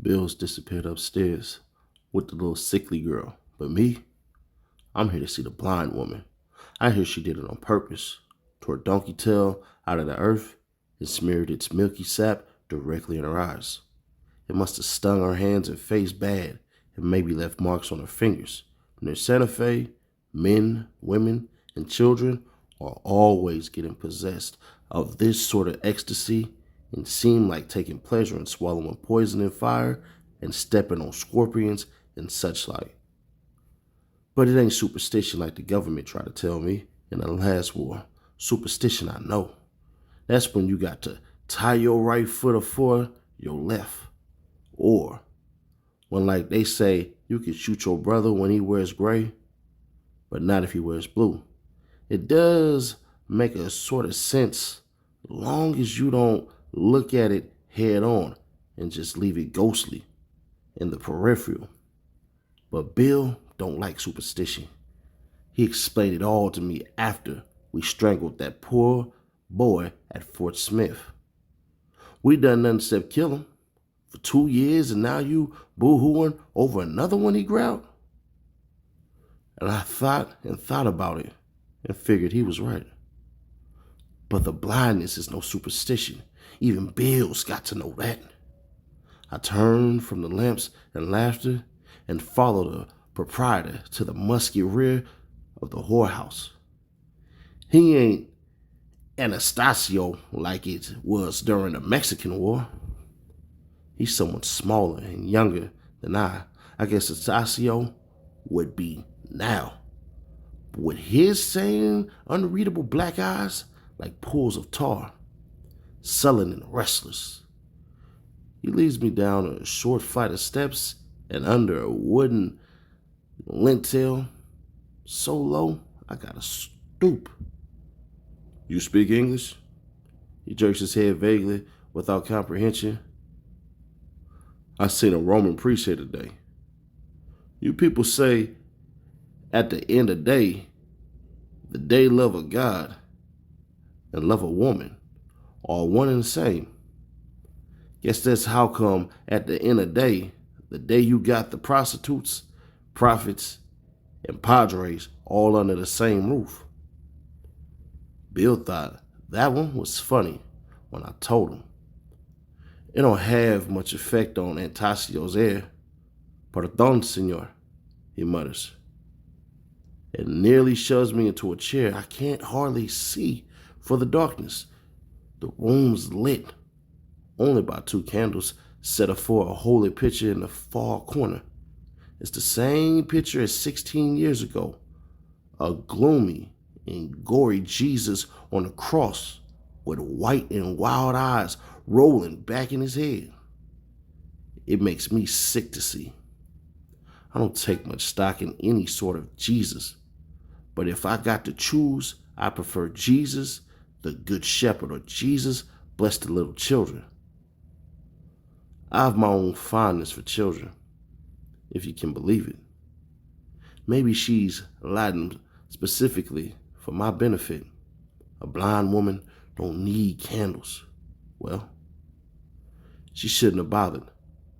Bills disappeared upstairs with the little sickly girl. But me, I'm here to see the blind woman. I hear she did it on purpose. Tore a donkey tail out of the earth and smeared its milky sap directly in her eyes. It must have stung her hands and face bad and maybe left marks on her fingers. Near Santa Fe, men, women, and children are always getting possessed of this sort of ecstasy and seem like taking pleasure in swallowing poison and fire and stepping on scorpions and such like. But it ain't superstition like the government tried to tell me in the last war. Superstition, I know. That's when you got to tie your right foot afore your left. Or when, like they say, you can shoot your brother when he wears gray, but not if he wears blue. It does make a sort of sense, long as you don't look at it head on and just leave it ghostly in the peripheral. But Bill don't like superstition. He explained it all to me after we strangled that poor boy at Fort Smith. We done nothing except kill him for 2 years, and now you boo-hooing over another one, he growled. And I thought and thought about it and figured he was right. But the blindness is no superstition. Even Bill's got to know that. I turned from the lamps and laughter and followed the proprietor to the musky rear of the whorehouse. He ain't Anastasio like it was during the Mexican War. He's someone smaller and younger than I. I guess Anastasio would be now. But with his same unreadable black eyes like pools of tar, sullen and restless. He leads me down a short flight of steps and under a wooden lintel so low I gotta stoop. You speak English? He jerks his head vaguely without comprehension. I seen a Roman priest here today. You people say at the end of the day love of God and love of woman are one and the same. Guess that's how come at the end of the day you got the prostitutes, prophets, and padres all under the same roof. Bill thought that one was funny when I told him. It don't have much effect on Antasio's air. Pardon, senor, he mutters. It nearly shoves me into a chair. I can't hardly see for the darkness. The room's lit only by 2 candles set afore a holy picture in the far corner. It's the same picture as 16 years ago. A gloomy and gory Jesus on a cross with white and wild eyes rolling back in his head. It makes me sick to see. I don't take much stock in any sort of Jesus, but if I got to choose, I prefer Jesus, the Good Shepherd, or Jesus, bless the little children. I have my own fondness for children, if you can believe it. Maybe she's lighting specifically for my benefit. A blind woman don't need candles. Well, she shouldn't have bothered.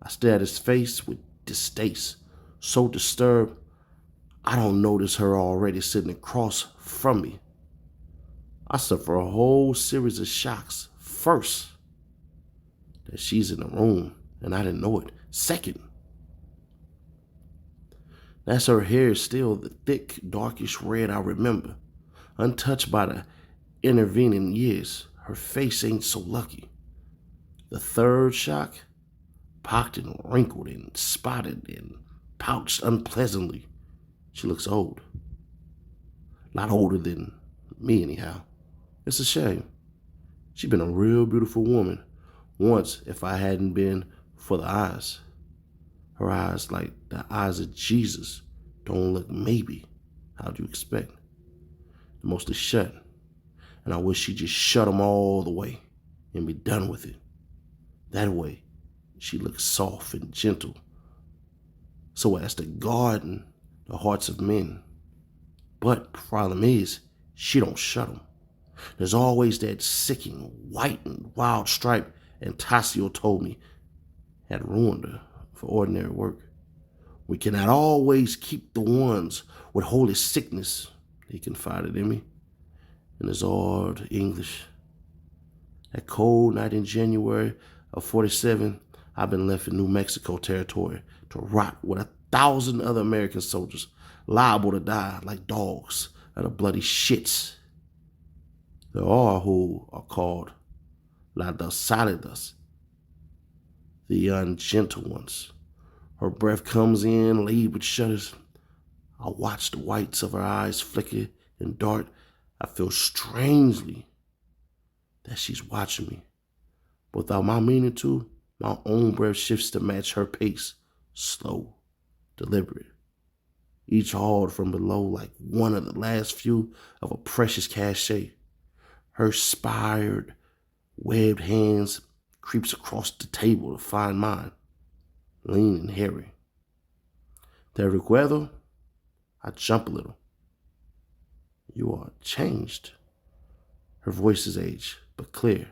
I stared at his face with distaste, so disturbed I don't notice her already sitting across from me. I suffer a whole series of shocks. First, that she's in the room and I didn't know it. Second, that's her hair still the thick, darkish red I remember, untouched by the intervening years. Her face ain't so lucky. The third shock, pocked and wrinkled and spotted and pouched unpleasantly. She looks old. A lot older than me, anyhow. It's a shame. She'd been a real beautiful woman once if I hadn't been for the eyes. Her eyes, like the eyes of Jesus, don't look maybe. How'd you expect? They're mostly shut. And I wish she'd just shut them all the way and be done with it. That way, she looks soft and gentle, so as to guard the hearts of men. But problem is, she don't shut them. There's always that sicking white and wild stripe Antasio told me had ruined her for ordinary work. We cannot always keep the ones with holy sickness, he confided in me in his odd English. That cold night in January of 47, I've been left in New Mexico territory to rot with 1,000 other American soldiers, liable to die like dogs out of bloody shits. There are who are called La Dosalidas, the ungentle ones. Her breath comes in, laid with shudders. I watch the whites of her eyes flicker and dart. I feel strangely that she's watching me. Without my meaning to, my own breath shifts to match her pace, slow, deliberate. Each hauled from below like one of the last few of a precious cachet. Her spired, webbed hands creeps across the table to find mine, lean and hairy. Te recuerdo, I jump a little. You are changed. Her voice is aged, but clear,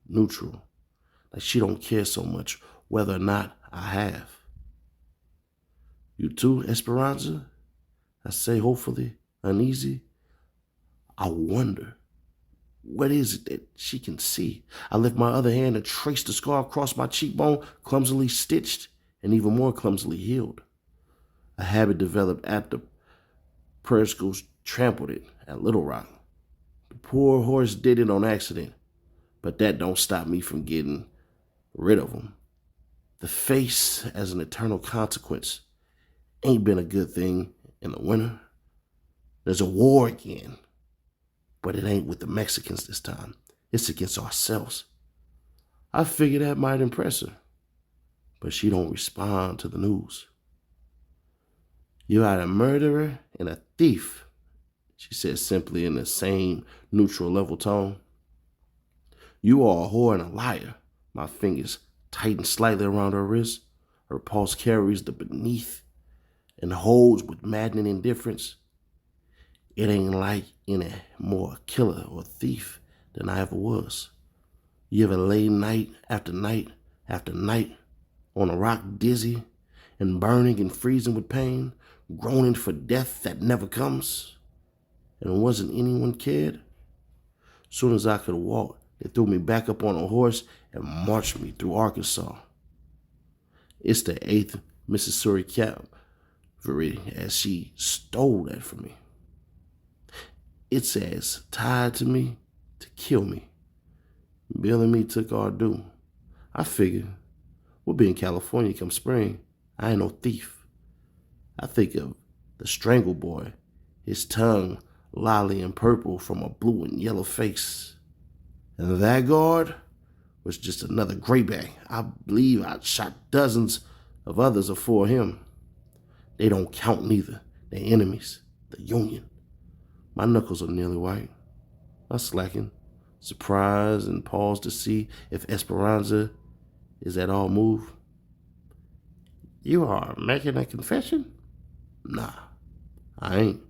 neutral, like she don't care so much whether or not I have. You too, Esperanza? I say hopefully, uneasy. I wonder, what is it that she can see? I lift my other hand and trace the scar across my cheekbone, clumsily stitched and even more clumsily healed. A habit developed after prayer schools trampled it at Little Rock. The poor horse did it on accident, but that don't stop me from getting rid of him. The face as an eternal consequence ain't been a good thing in the winter. There's a war again, but it ain't with the Mexicans this time. It's against ourselves. I figured that might impress her, but she don't respond to the news. You are a murderer and a thief, she said simply in the same neutral level tone. You are a whore and a liar. My fingers tighten slightly around her wrist. Her pulse carries the beneath and holds with maddening indifference. It ain't like any more killer or thief than I ever was. You ever lay night after night after night on a rock dizzy and burning and freezing with pain, groaning for death that never comes? And wasn't anyone cared? Soon as I could walk, they threw me back up on a horse and marched me through Arkansas. It's the 8th Mississippi Cavalry, as she stole that from me. It's as tied to me to kill me. Bill and me took our due. I figured we'll be in California come spring. I ain't no thief. I think of the Strangle Boy, his tongue lolly and purple from a blue and yellow face. And that guard was just another grayback. I believe I shot dozens of others afore him. They don't count neither. They're enemies, the Union. My knuckles are nearly white. I slacken, surprised and pause to see if Esperanza is at all moved. You are making a confession? Nah, I ain't.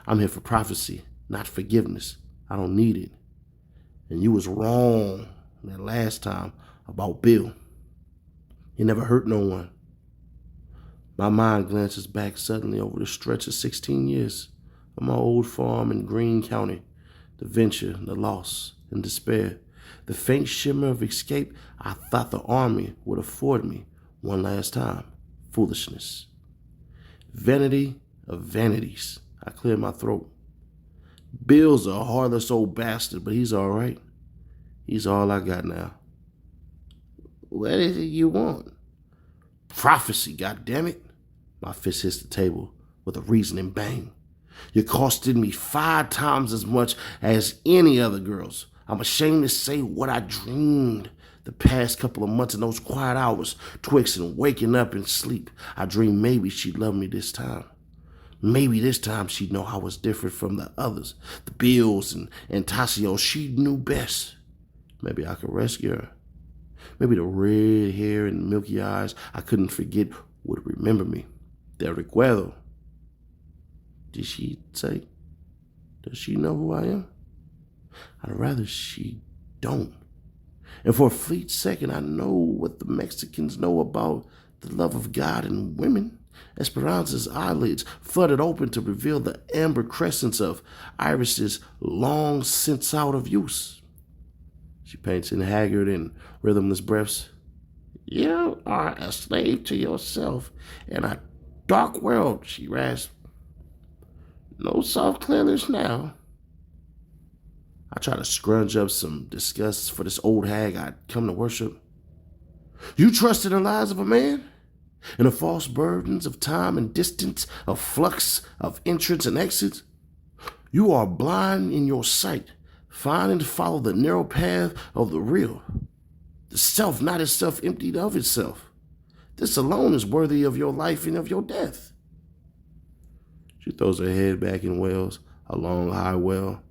I'm here for prophecy, not forgiveness. I don't need it. And you was wrong that last time about Bill. He never hurt no one. My mind glances back suddenly over the stretch of 16 years of my old farm in Greene County, the venture, the loss, and despair, the faint shimmer of escape I thought the army would afford me one last time. Foolishness. Vanity of vanities. I cleared my throat. Bill's a heartless old bastard, but he's all right. He's all I got now. What is it you want? Prophecy, goddammit. My fist hits the table with a reasoning bang. You costed me 5 times as much as any other girls. I'm ashamed to say what I dreamed the past couple of months in those quiet hours, twixt and waking up in sleep. I dreamed maybe she'd love me this time. Maybe this time she'd know I was different from the others. The Bills and Tassio, she knew best. Maybe I could rescue her. Maybe the red hair and milky eyes I couldn't forget would remember me. Te recuerdo. Did she say? Does she know who I am? I'd rather she don't. And for a fleet second, I know what the Mexicans know about the love of God and women. Esperanza's eyelids fluttered open to reveal the amber crescents of irises long since out of use. She paints in haggard and rhythmless breaths. You are a slave to yourself in a dark world, she rasped. No soft cleaners now. I try to scrunch up some disgust for this old hag I'd come to worship. You trusted the lies of a man? And the false burdens of time and distance, of flux, of entrance and exits? You are blind in your sight, finding to follow the narrow path of the real. The self not itself emptied of itself. This alone is worthy of your life and of your death. She throws her head back and wails, a long high wail,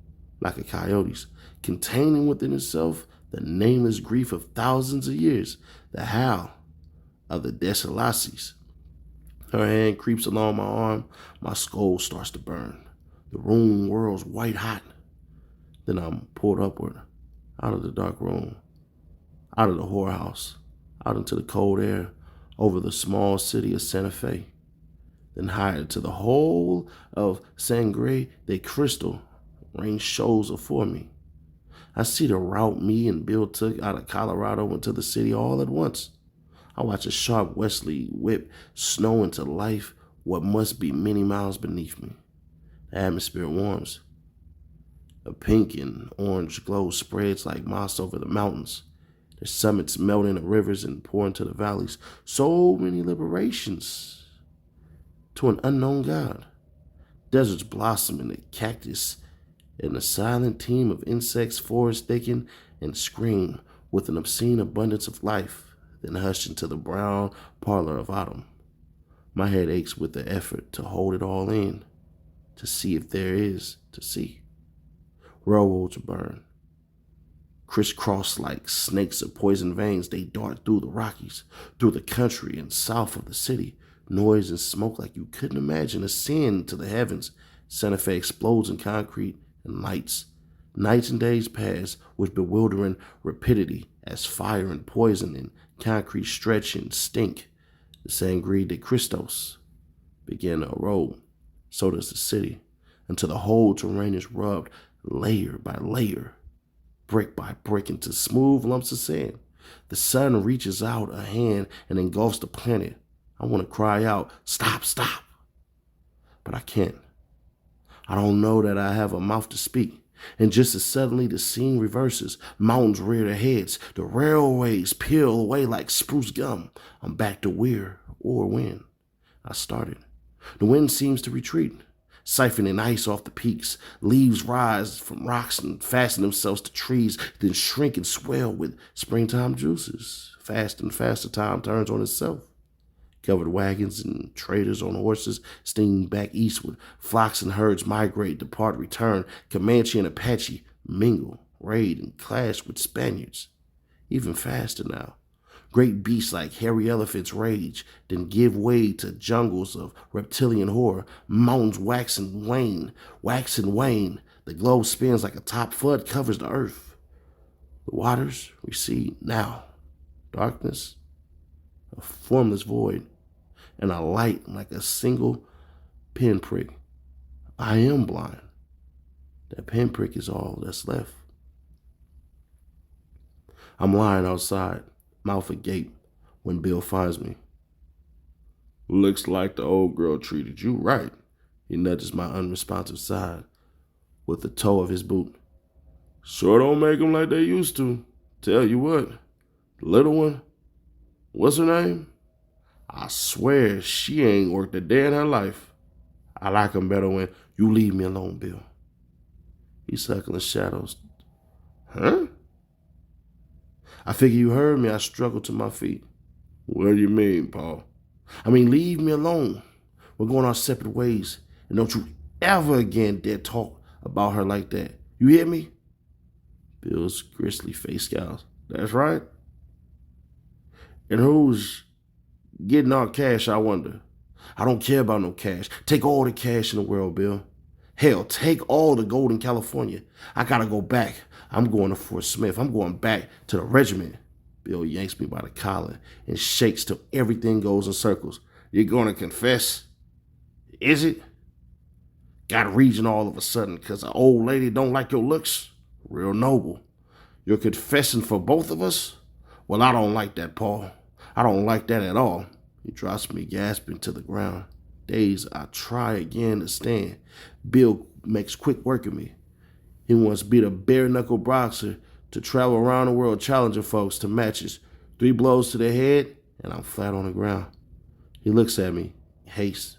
like a coyote's, containing within itself the nameless grief of thousands of years, the howl of the desolacies. Her hand creeps along my arm, my skull starts to burn. The room whirls white hot. Then I'm pulled upward, out of the dark room, out of the whorehouse, out into the cold air, over the small city of Santa Fe, then higher to the whole of Sangre de Cristo, rain shows afore me. I see the route me and Bill took out of Colorado into the city all at once. I watch a sharp westerly whip snow into life what must be many miles beneath me. The atmosphere warms. A pink and orange glow spreads like moss over the mountains. Their summits melt into rivers and pour into the valleys. So many liberations to an unknown God. Deserts blossom in the cactus, and a silent teem of insects forest thicken and scream with an obscene abundance of life, then hush into the brown parlor of autumn. My head aches with the effort to hold it all in, to see if there is to see. Railroads burn. Crisscross like snakes of poison veins, they dart through the Rockies, through the country and south of the city. Noise and smoke like you couldn't imagine ascend to the heavens. Santa Fe explodes in concrete and lights. Nights and days pass with bewildering rapidity as fire and poison and concrete stretch and stink. The Sangre de Cristos begin to erode. So does the city, until the whole terrain is rubbed layer by layer, brick by brick, into smooth lumps of sand. The sun reaches out a hand and engulfs the planet. I want to cry out, stop, stop. But I can't. I don't know that I have a mouth to speak. And just as suddenly the scene reverses, mountains rear their heads, the railways peel away like spruce gum. I'm back to where or when I started. The wind seems to retreat, siphoning ice off the peaks. Leaves rise from rocks and fasten themselves to trees, then shrink and swell with springtime juices. Fast and faster time turns on itself. Covered wagons and traders on horses steam back eastward. Flocks and herds migrate, depart, return. Comanche and Apache mingle, raid, and clash with Spaniards. Even faster now. Great beasts like hairy elephants rage, then give way to jungles of reptilian horror. Mountains wax and wane, wax and wane. The globe spins like a top flood covers the earth. The waters recede now. Darkness, a formless void, and a light like a single pinprick. I am blind. That pinprick is all that's left. I'm lying outside, mouth agape, when Bill finds me. Looks like the old girl treated you right. He nudges my unresponsive side with the toe of his boot. Sure don't make them like they used to. Tell you what, the little one, what's her name? I swear she ain't worked a day in her life. I like him better when you leave me alone, Bill. He's suckling shadows. Huh? I figure you heard me. I struggled to my feet. What do you mean, Paul? I mean, leave me alone. We're going our separate ways. And don't you ever again dare talk about her like that. You hear me? Bill's grisly face scowls. That's right. And who's getting our cash, I wonder? I don't care about no cash. Take all the cash in the world, Bill. Hell, take all the gold in California. I gotta go back. I'm going to Fort Smith. I'm going back to the regiment. Bill yanks me by the collar and shakes till everything goes in circles. You're going to confess? Is it? Got a region all of a sudden because an old lady don't like your looks? Real noble. You're confessing for both of us? Well, I don't like that, Paul. I don't like that at all. He drops me gasping to the ground. Dazed, I try again to stand. Bill makes quick work of me. He wants to be the bare-knuckle boxer to travel around the world challenging folks to matches. 3 blows to the head, and I'm flat on the ground. He looks at me, haste,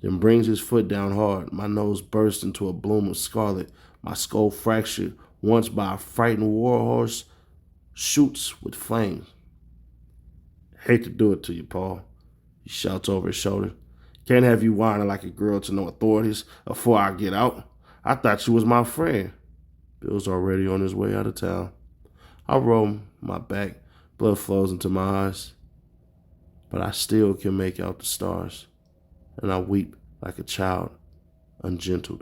then brings his foot down hard. My nose bursts into a bloom of scarlet. My skull fractured once by a frightened warhorse shoots with flames. Hate to do it to you, Paul, he shouts over his shoulder. Can't have you whining like a girl to no authorities before I get out. I thought you was my friend. Bill's already on his way out of town. I roll my back. Blood flows into my eyes. But I still can make out the stars. And I weep like a child, ungentled.